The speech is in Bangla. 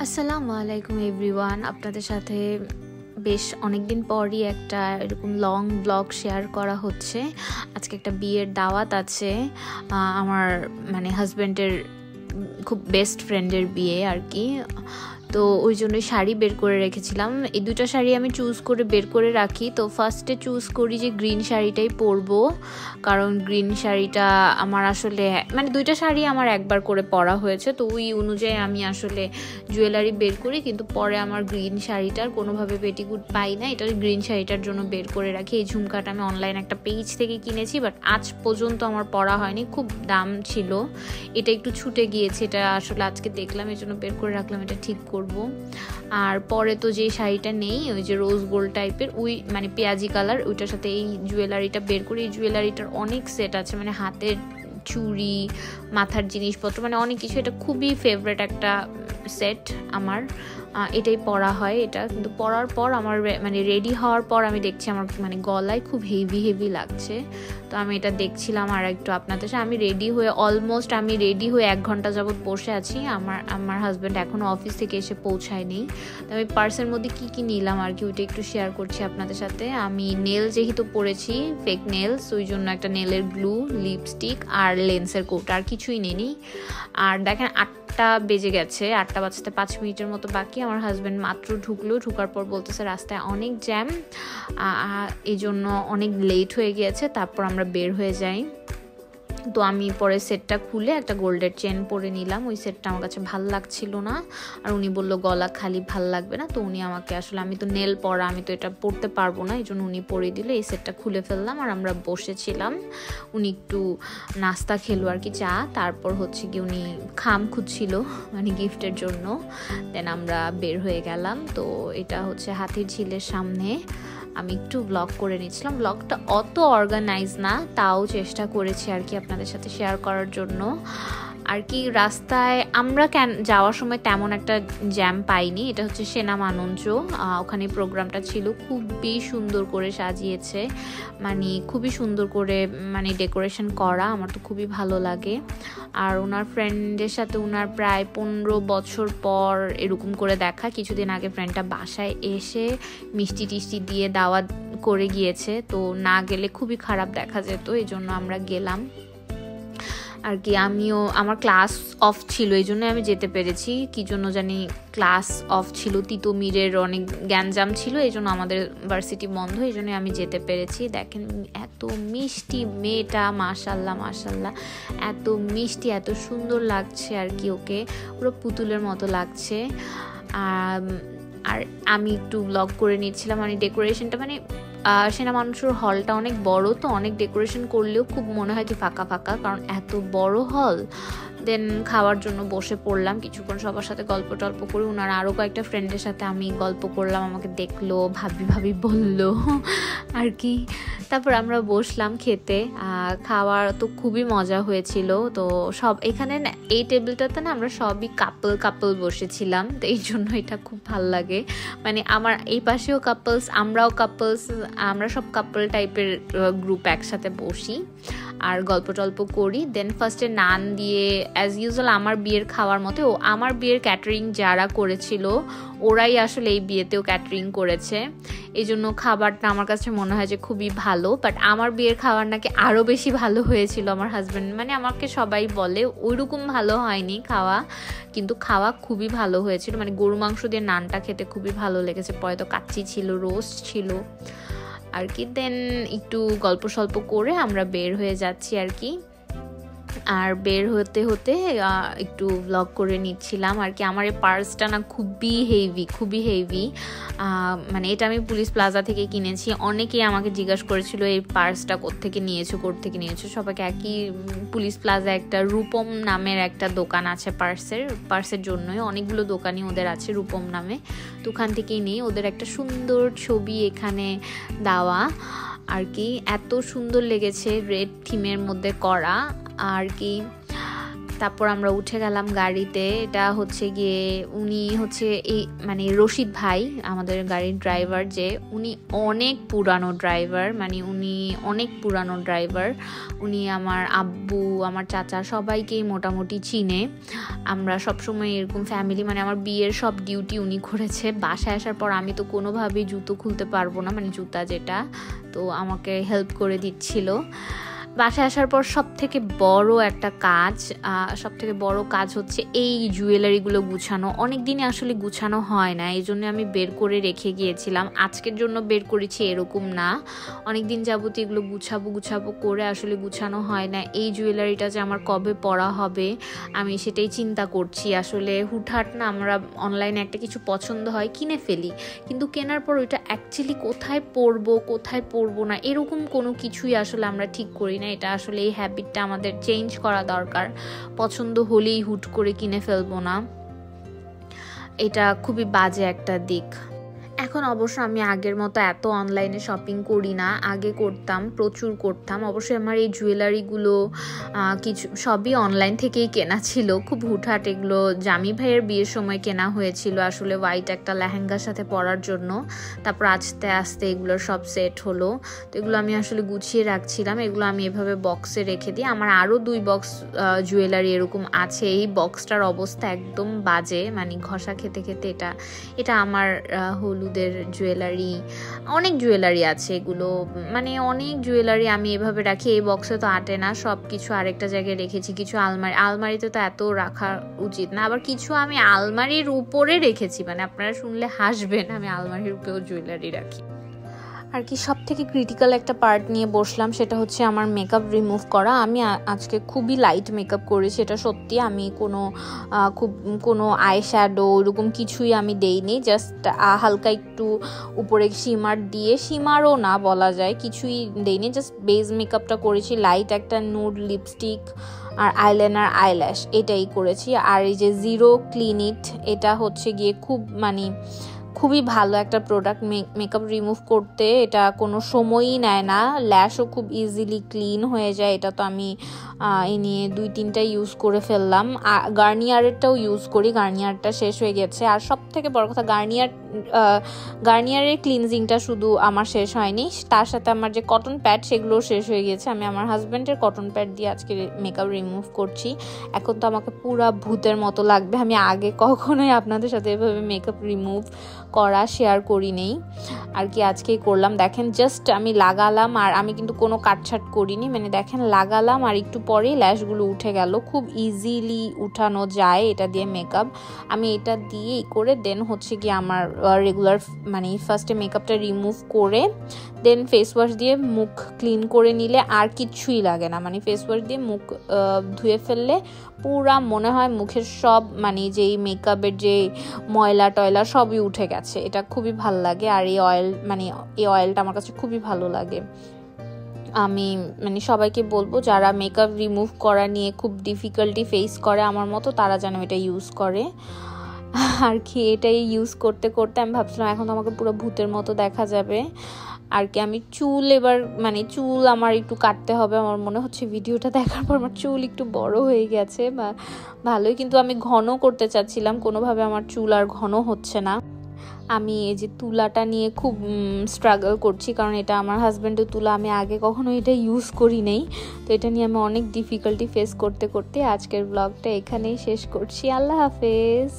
আসসালামু আলাইকুম এভরিওয়ান। আপনাদের সাথে বেশ অনেকদিন পরই একটা এরকম লং ব্লগ শেয়ার করা হচ্ছে। আজকে একটা বিয়ের দাওয়াত আছে, আমার হাজব্যান্ডের খুব বেস্ট ফ্রেন্ডের বিয়ে আর কি। তো ওই জন্যই শাড়ি বের করে রেখেছিলাম। এই দুটো শাড়ি আমি চুজ করে বের করে রাখি। তো ফার্স্টে চুজ করি যে গ্রিন শাড়িটাই পরবো, কারণ গ্রিন শাড়িটা আমার আসলে দুইটা শাড়ি আমার একবার করে পরা হয়েছে, তো ওই অনুযায়ী আমি আসলে জুয়েলারি বের করি। কিন্তু পরে আমার গ্রিন শাড়িটার কোনোভাবে পেটিকুট পাই না, এটা গ্রিন শাড়িটার জন্য বের করে রাখি। এই ঝুমকাটা আমি অনলাইন একটা পেজ থেকে কিনেছি, বাট আজ পর্যন্ত আমার পরা হয়নি, খুব দাম ছিল। এটা একটু ছুটে গিয়েছে, এটা আসলে আজকে দেখলাম, এই জন্য বের করে রাখলাম, এটা ঠিক করব। আর পরে তো যে শাড়িটা নেই, ওই যে রোজ গোল্ড টাইপের, ওই পেঁয়াজি কালার, ওইটার সাথে এই জুয়েলারিটা বের করি। এই জুয়েলারিটার অনেক সেট আছে, হাতের চুড়ি, মাথার জিনিসপত্র, অনেক কিছু। এটা খুবই ফেভারিট একটা সেট আমার, এটাই পরা হয়। এটা কিন্তু পরার পর আমার রেডি হওয়ার পর আমি দেখছি আমার গলায় খুব হেভি লাগছে। তো আমি এটা দেখছিলাম আর একটু আপনাদের সাথে। আমি রেডি হয়ে আমি রেডি হয়ে 1 ঘন্টা যাবত বসে আছি। আমার হাজব্যান্ড এখনও অফিস থেকে এসে পৌঁছায়নি। তো আমি পার্সের মধ্যে কি নিলাম আর কি, ওইটা একটু শেয়ার করছি আপনাদের সাথে। আমি নেল যেহেতু পরেছি, ফেক নেলস, ওই জন্য একটা নেলের গ্লু, লিপস্টিক আর লেন্সের কোট, আর কিছুই নেই। আর দেখেন 8টা বেজে গেছে, 8টা বাজতে 5 মিনিটের মতো বাকি। আমার হাজব্যান্ড মাত্র ঢুকার পর বলতেছে রাস্তায় অনেক জ্যাম, এই জন্য অনেক লেট হয়ে গিয়েছে, তারপর আমরা বের হয়ে যাই। তো আমি পরে সেটটা খুলে একটা গোল্ডের চেন পরে নিলাম। ওই সেটটা আমার কাছে ভাল লাগছিল না, আর উনি বলল গলা খালি ভাল লাগবে না। তো উনি আমাকে আসলে, আমি তো নেল পরা, আমি তো এটা পরতে পারবো না, এই জন্য উনি পরে দিল। এই সেটটা খুলে ফেললাম, আর আমরা বসেছিলাম। উনি একটু নাস্তা খেলো আর কি, চা। তারপর হচ্ছে কি উনি খাম খুঁজছিল গিফটের জন্য। দেন আমরা বের হয়ে গেলাম। তো এটা হচ্ছে হাতির ঝিলের সামনে। আমি একটু ব্লগ করে নিচ্ছিলাম। ব্লগটা অত অর্গানাইজ না, তাও চেষ্টা করেছি আর কি আপনাদের সাথে শেয়ার করার জন্য আর কি। রাস্তায় আমরা যাওয়ার সময় তেমন একটা জ্যাম পাইনি। এটা হচ্ছে সেনা মানঞ্চ, ওখানে প্রোগ্রামটা ছিল। খুবই সুন্দর করে সাজিয়েছে, খুবই সুন্দর করে ডেকোরেশন করা, আমার তো খুবই ভালো লাগে। আর ওনার ফ্রেন্ডের সাথে ওনার প্রায় 15 বছর পর এরকম করে দেখা। কিছুদিন আগে ফ্রেন্ডটা বাসায় এসে মিষ্টি টিষ্টি দিয়ে দাওয়াত করে গিয়েছে, তো না গেলে খুবই খারাপ দেখা যেত, এই জন্য আমরা গেলাম আর কি। আমার ক্লাস অফ ছিল, এই জন্য আমি যেতে পেরেছি। কি জন্য জানি ক্লাস অফ ছিল, তিতুমিরের অনেক গ্যাঞ্জাম ছিল, এই জন্য আমাদের ভার্সিটি বন্ধ, এই জন্য আমি যেতে পেরেছি। দেখেন এত মিষ্টি মেয়েটা, মাশাল্লাহ, এত মিষ্টি, এত সুন্দর লাগছে আর কি, ওকে পুরো পুতুলের মতো লাগছে। আর আমি একটু ব্লগ করে নিচ্ছিলাম। ডেকোরেশনটা সেনা মানুষের হলটা অনেক বড়, তো অনেক ডেকোরেশন করলেও খুব মনে হয় যে ফাঁকা, কারণ এত বড় হল। দেন খাওয়ার জন্য বসে পড়লাম, কিছুক্ষণ সবার সাথে গল্প টল্প করে। ওনার আরও কয়েকটা ফ্রেন্ডের সাথে আমি গল্প করলাম, আমাকে দেখলো, ভাবি বললো আর কি। তারপর আমরা বসলাম খেতে। খাওয়ার তো খুবই মজা হয়েছিল। তো সব এখানে এই টেবিলটাতে আমরা সবই কাপল বসেছিলাম, তো এই জন্য এটা খুব ভাল লাগে। আমার এই পাশেও কাপলস, আমরাও কাপলস, আমরা সব কাপল টাইপের গ্রুপ একসাথে বসি আর গল্প টল্প করি। দেন ফার্স্টে নান দিয়ে, অ্যাজ ইউজুয়াল আমার বিয়ের খাওয়ার মতো, আমার বিয়ের ক্যাটারিং যারা করেছিল ওরাই আসলে এই বিয়েতেও ক্যাটারিং করেছে, এই জন্য খাবারটা আমার কাছে মনে হয় যে খুবই ভালো। বাট আমার বিয়ের খাবার নাকি আরও বেশি ভালো হয়েছিল। আমার হাজব্যান্ড আমাকে সবাই বলে ওইরকম ভালো হয়নি খাওয়া, কিন্তু খাওয়া খুবই ভালো হয়েছিল। গরু মাংস দিয়ে নানটা খেতে খুবই ভালো লেগেছে। পরে তো কাচ্চি ছিল, রোস্ট ছিল আর কি। দেন একটু গল্প সল্প করে আমরা বের হয়ে যাচ্ছি আর কি। আর বের হতে একটু ব্লগ করে নিচ্ছিলাম আর কি। আমার এই পার্সটা না খুবই হেভি, এটা আমি পুলিশ প্লাজা থেকে কিনেছি। অনেকেই আমাকে জিজ্ঞাসা করেছিল এই পার্সটা কোত্থেকে নিয়েছো। সবাইকে একই, পুলিশ প্লাজা একটা রূপম নামের একটা দোকান আছে পার্সের জন্যই, অনেকগুলো দোকানই ওদের আছে রূপম নামে, তো ওখান থেকেই নেই। ওদের একটা সুন্দর ছবি এখানে দেওয়া আর কি, এত সুন্দর লেগেছে, রেড থিমের মধ্যে করা আর কি। তারপর আমরা উঠে গেলাম গাড়িতে। এটা হচ্ছে গিয়ে উনি হচ্ছে এই মানে রশিদ ভাই আমাদের গাড়ির ড্রাইভার, যে উনি অনেক পুরানো ড্রাইভার, মানে উনি অনেক পুরানো ড্রাইভার। উনি আমার আব্বু, আমার চাচা সবাইকেই মোটামুটি চিনে। আমরা সবসময় এরকম ফ্যামিলি, মানে আমার বিয়ের সব ডিউটি উনি করেছে। বাসায় আসার পর আমি তো কোনোভাবেই জুতো খুলতে পারবো না, মানে জুতা যেটা, তো আমাকে হেল্প করে দিচ্ছিল। বাসায় আসার পর সবথেকে বড় কাজ হচ্ছে এই জুয়েলারিগুলো গুছানো। অনেক দিনে আসলে গুছানো হয় না, এই জন্য আমি বের করে রেখে গিয়েছিলাম। আজকের জন্য বের করেছি এরকম না, অনেক দিন যাবতীয় এগুলো গুছাবো করে আসলে গুছানো হয় না। এই জুয়েলারিটা যে আমার কবে পরা হবে আমি সেটাই চিন্তা করছি। আসলে হুটহাট না আমরা অনলাইনে একটা কিছু পছন্দ হয় কিনে ফেলি, কিন্তু কেনার পর ওইটা অ্যাকচুয়ালি কোথায় পরবো না এরকম কোনো কিছুই আসলে আমরা ঠিক করি না। এটা আসলে এই হ্যাবিটটা আমাদের চেঞ্জ করা দরকার। পছন্দ হলেই হুট করে কিনে ফেলবো না, এটা খুবই বাজে একটা দিক। এখন অবশ্য আমি আগের মতো এত অনলাইনে শপিং করি না, আগে করতাম, প্রচুর করতাম। অবশ্যই আমার এই জুয়েলারিগুলো কিছু সবই অনলাইন থেকেই কেনা ছিল, খুব হুটহাট। এগুলো জামি ভাইয়ের বিয়ের সময় কেনা হয়েছিল আসলে, হোয়াইট একটা লেহেঙ্গার সাথে পরার জন্য। তারপর আস্তে আস্তে এগুলো সব সেট হলো। তো এগুলো আমি আসলে গুছিয়ে রাখছিলাম, এগুলো আমি এভাবে বক্সে রেখে দিই। আমার আরও 2 বক্স জুয়েলারি এরকম আছে। এই বক্সটার অবস্থা একদম বাজে, মানে ঘষা খেতে খেতে। এটা আমার হলুদের জুয়েলারি, অনেক জুয়েলারি আছে এগুলো, মানে অনেক জুয়েলারি আমি এভাবে রাখি। এই বক্সে তো আটে না, সব কিছু আরেকটা জায়গায় রেখেছি। কিছু আলমারিতে তো এত রাখা উচিত না, আবার কিছু আমি আলমারির উপরে রেখেছি, মানে আপনারা শুনলে হাসবেন, আমি আলমারির উপরেও জুয়েলারি রাখি। আর কি সব থেকে ক্রিটিক্যাল একটা পার্ট নিয়ে বসলাম, সেটা হচ্ছে আমার মেকআপ রিমুভ করা। আমি আজকে খুবই লাইট মেকআপ করেছি, এটা সত্যি। আমি কোনো আই শ্যাডো ওরকম কিছুই আমি দেইনি, জাস্ট হালকা একটু উপরে শিমারও না বলা যায়, কিছুই দেইনি, জাস্ট বেস মেকআপটা করেছি। লাইট একটা নুড লিপস্টিক আর আইলাইনার, আইল্যাশ, এটাই করেছি। আর এই যে জিরো ক্লিনিট, এটা হচ্ছে গিয়ে খুবই ভালো একটা প্রোডাক্ট মেকআপ রিমুভ করতে। এটা কোনো সময়ই নেয় না, ল্যাশও খুব ইজিলি ক্লিন হয়ে যায়। এটা তো আমি এই নিয়ে 2-3টা ইউজ করে ফেললাম। গার্নিয়ারেরটাও ইউজ করি, গার্নিয়ারটা শেষ হয়ে গেছে। আর সব থেকে বড় কথা, গার্নিয়ারের ক্লিনজিংটা শুধু আমার শেষ হয়নি, তার সাথে আমার যে কটন প্যাড সেগুলোও শেষ হয়ে গেছে। আমি আমার হাজব্যান্ডের কটন প্যাড দিয়ে আজকে মেকআপ রিমুভ করছি। এখন তো আমাকে পুরা ভূতের মতো লাগবে, আমি আগে কখনোই আপনাদের সাথে এভাবে মেকআপ রিমুভ করা শেয়ার করি নেই আর কি, আজকেই করলাম। দেখেন জাস্ট আমি লাগালাম, আর আমি কিন্তু কোনো কাটছাট করিনি, মানে দেখেন লাগালাম আর একটু পরেই ল্যাশগুলো উঠে গেল। খুব ইজিলি উঠানো যায় এটা দিয়ে মেকআপ। আমি এটা দিয়েই করে দেন হচ্ছে কি আমার রেগুলার, মানে ফার্স্টে মেকআপটা রিমুভ করে দেন ফেস ওয়াশ দিয়ে মুখ ক্লিন করে নিলে আর কিচ্ছুই লাগে না। মানে ফেস ওয়াশ দিয়ে মুখ ধুয়ে ফেললে পুরা মনে হয় মুখের সব, মানে যেই মেকআপের যে ময়লা টয়লা সবই উঠে গেছে। এটা খুবই ভালো লাগে। আর এই অয়েলটা আমার কাছে খুবই ভালো লাগে। আমি মানে সবাইকে বলবো যারা মেকআপ রিমুভ করা নিয়ে খুব ডিফিকাল্টি ফেস করে আমার মতো, তারা যেন এটা ইউজ করে আর কি। এটাই ইউজ করতে করতে আমি ভাবছিলাম এখন আমাকে পুরো ভূতের মতো দেখা যাবে আর কি। আমি চুল আমার একটু কাটতে হবে। আমার মনে হচ্ছে ভিডিওটা দেখার পর আমার চুল একটু বড় হয়ে গেছে, বা ভালোই, কিন্তু আমি ঘন করতে চাচ্ছিলাম, কোনোভাবে আমার চুল আর ঘন হচ্ছে না। আমি এই যে তুলাটা নিয়ে খুব স্ট্রাগল করছি, কারণ এটা আমার হাজব্যান্ডের তুলা, আমি আগে কখনো এটা ইউজ করি নেই। তো এটা নিয়ে আমি অনেক ডিফিকাল্টি ফেস করতে করতে আজকের ব্লগটা এখানেই শেষ করছি। আল্লাহ হাফেজ।